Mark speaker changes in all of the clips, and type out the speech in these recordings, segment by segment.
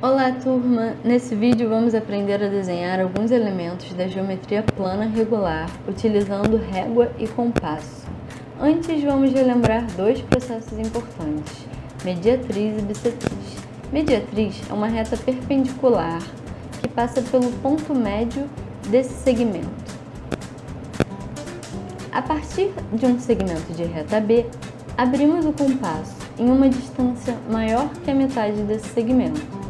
Speaker 1: Olá, turma! Nesse vídeo vamos aprender a desenhar alguns elementos da geometria plana regular utilizando régua e compasso. Antes, vamos relembrar dois processos importantes: mediatriz e bissetriz. Mediatriz é uma reta perpendicular que passa pelo ponto médio desse segmento. A partir de um segmento de reta B, abrimos o compasso em uma distância maior que a metade desse segmento.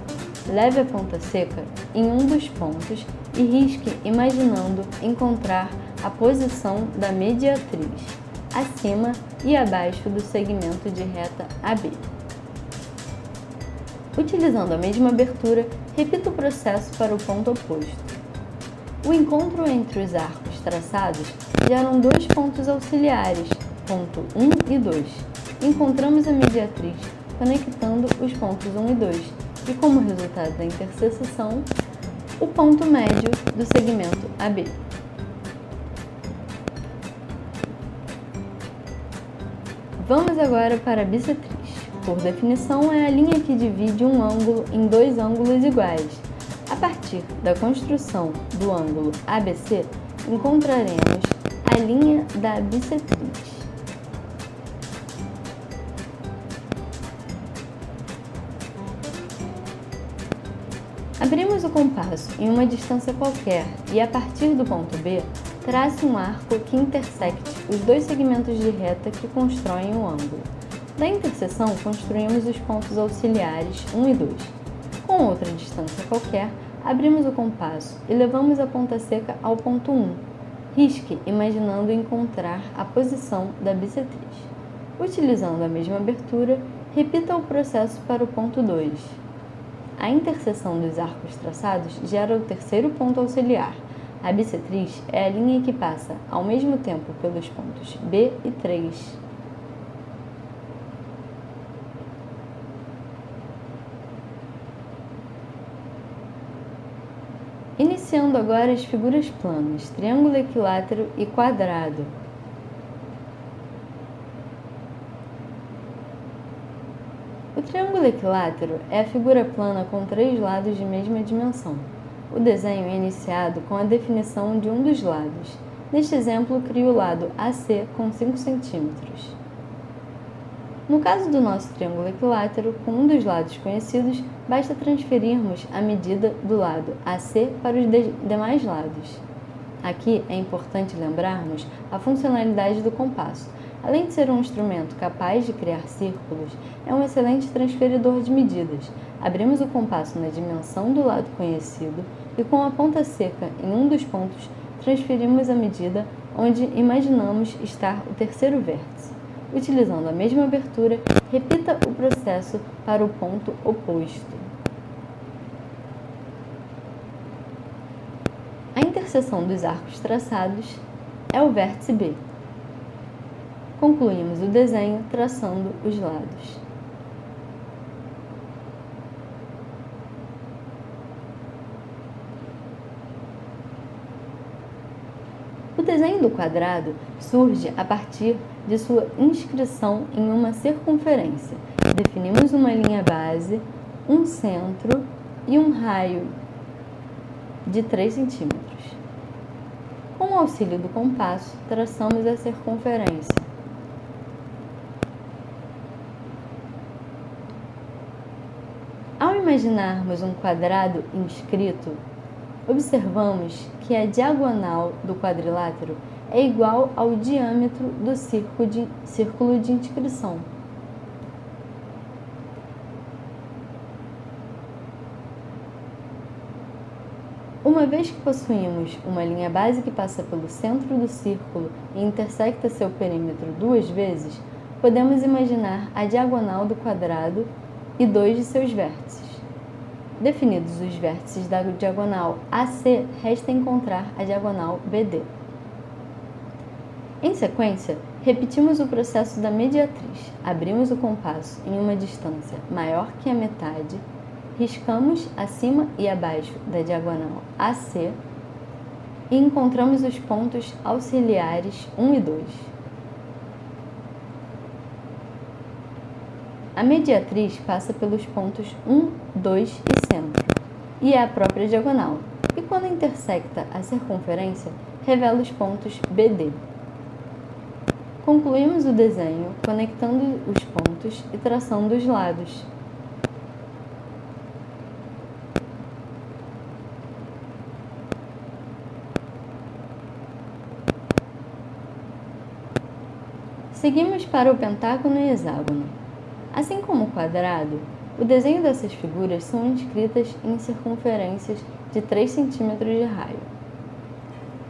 Speaker 1: Leve a ponta seca em um dos pontos e risque imaginando encontrar a posição da mediatriz, acima e abaixo do segmento de reta AB. Utilizando a mesma abertura, repita o processo para o ponto oposto. O encontro entre os arcos traçados geram dois pontos auxiliares, ponto 1 e 2. Encontramos a mediatriz conectando os pontos 1 e 2 e, como resultado da interseção, o ponto médio do segmento AB. Vamos agora para a bissetriz. Por definição, é a linha que divide um ângulo em dois ângulos iguais. A partir da construção do ângulo ABC, encontraremos a linha da bissetriz. Abrimos o compasso em uma distância qualquer e, a partir do ponto B, trace um arco que intersecte os dois segmentos de reta que constroem o ângulo. Da interseção, construímos os pontos auxiliares 1 e 2. Com outra distância qualquer, abrimos o compasso e levamos a ponta seca ao ponto 1. Risque imaginando encontrar a posição da bissetriz. Utilizando a mesma abertura, repita o processo para o ponto 2. A interseção dos arcos traçados gera o terceiro ponto auxiliar. A bissetriz é a linha que passa ao mesmo tempo pelos pontos B e 3. Iniciando agora as figuras planas, triângulo equilátero e quadrado. O triângulo equilátero é a figura plana com três lados de mesma dimensão. O desenho é iniciado com a definição de um dos lados. Neste exemplo, crio o lado AC com 5 cm. No caso do nosso triângulo equilátero, com um dos lados conhecidos, basta transferirmos a medida do lado AC para os demais lados. Aqui é importante lembrarmos a funcionalidade do compasso. Além de ser um instrumento capaz de criar círculos, é um excelente transferidor de medidas. Abrimos o compasso na dimensão do lado conhecido e, com a ponta seca em um dos pontos, transferimos a medida onde imaginamos estar o terceiro vértice. Utilizando a mesma abertura, repita o processo para o ponto oposto. A interseção dos arcos traçados é o vértice B. Concluímos o desenho traçando os lados. O desenho do quadrado surge a partir de sua inscrição em uma circunferência. Definimos uma linha base, um centro e um raio de 3 cm. Com o auxílio do compasso, traçamos a circunferência. Ao imaginarmos um quadrado inscrito, observamos que a diagonal do quadrilátero é igual ao diâmetro do círculo de inscrição. Uma vez que possuímos uma linha base que passa pelo centro do círculo e intersecta seu perímetro duas vezes, podemos imaginar a diagonal do quadrado e dois de seus vértices. Definidos os vértices da diagonal AC, resta encontrar a diagonal BD. Em sequência, repetimos o processo da mediatriz. Abrimos o compasso em uma distância maior que a metade, riscamos acima e abaixo da diagonal AC e encontramos os pontos auxiliares 1 e 2. A mediatriz passa pelos pontos 1, 2 e centro, e é a própria diagonal, e quando intersecta a circunferência, revela os pontos BD. Concluímos o desenho conectando os pontos e traçando os lados. Seguimos para o pentágono e hexágono. Assim como o quadrado, o desenho dessas figuras são inscritas em circunferências de 3 cm de raio.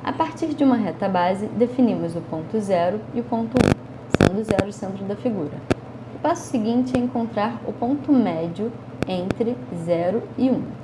Speaker 1: A partir de uma reta base, definimos o ponto 0 e o ponto 1, sendo 0 o centro da figura. O passo seguinte é encontrar o ponto médio entre 0 e 1.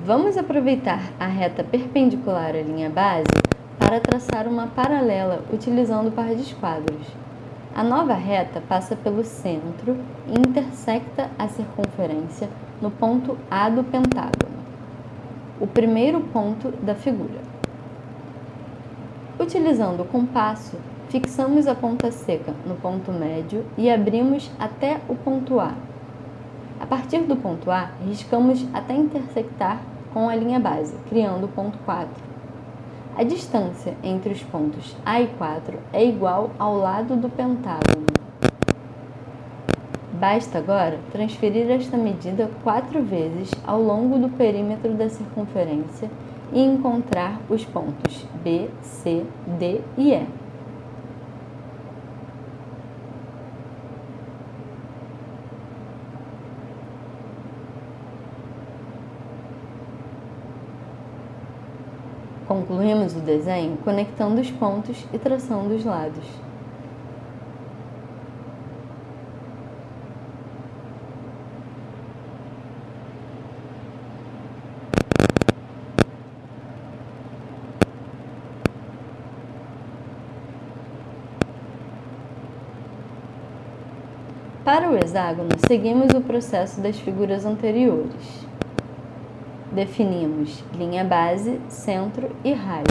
Speaker 1: Vamos aproveitar a reta perpendicular à linha base para traçar uma paralela utilizando o par de esquadros. A nova reta passa pelo centro e intersecta a circunferência no ponto A do pentágono, o primeiro ponto da figura. Utilizando o compasso, fixamos a ponta seca no ponto médio e abrimos até o ponto A. A partir do ponto A, riscamos até intersectar com a linha base, criando o ponto 4. A distância entre os pontos A e 4 é igual ao lado do pentágono. Basta agora transferir esta medida 4 vezes ao longo do perímetro da circunferência e encontrar os pontos B, C, D e E. Concluímos o desenho conectando os pontos e traçando os lados. Para o hexágono, seguimos o processo das figuras anteriores. Definimos linha base, centro e raio.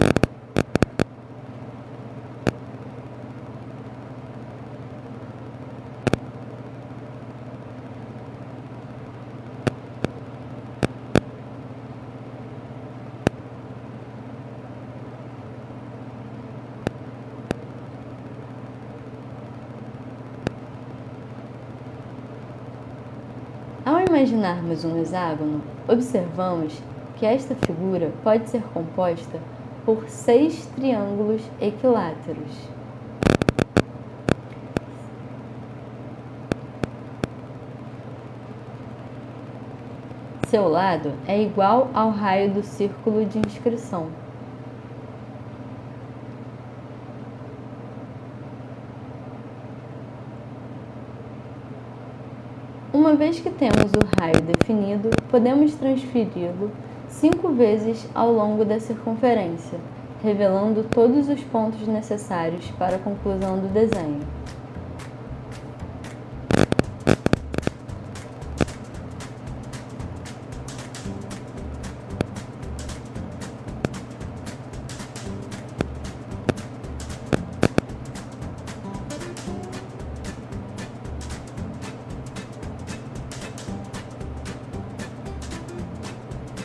Speaker 1: Ao imaginarmos um hexágono, observamos que esta figura pode ser composta por 6 triângulos equiláteros. Seu lado é igual ao raio do círculo de inscrição. Uma vez que temos o raio definido, podemos transferi-lo 5 vezes ao longo da circunferência, revelando todos os pontos necessários para a conclusão do desenho.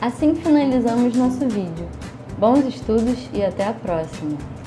Speaker 1: Assim finalizamos nosso vídeo. Bons estudos e até a próxima!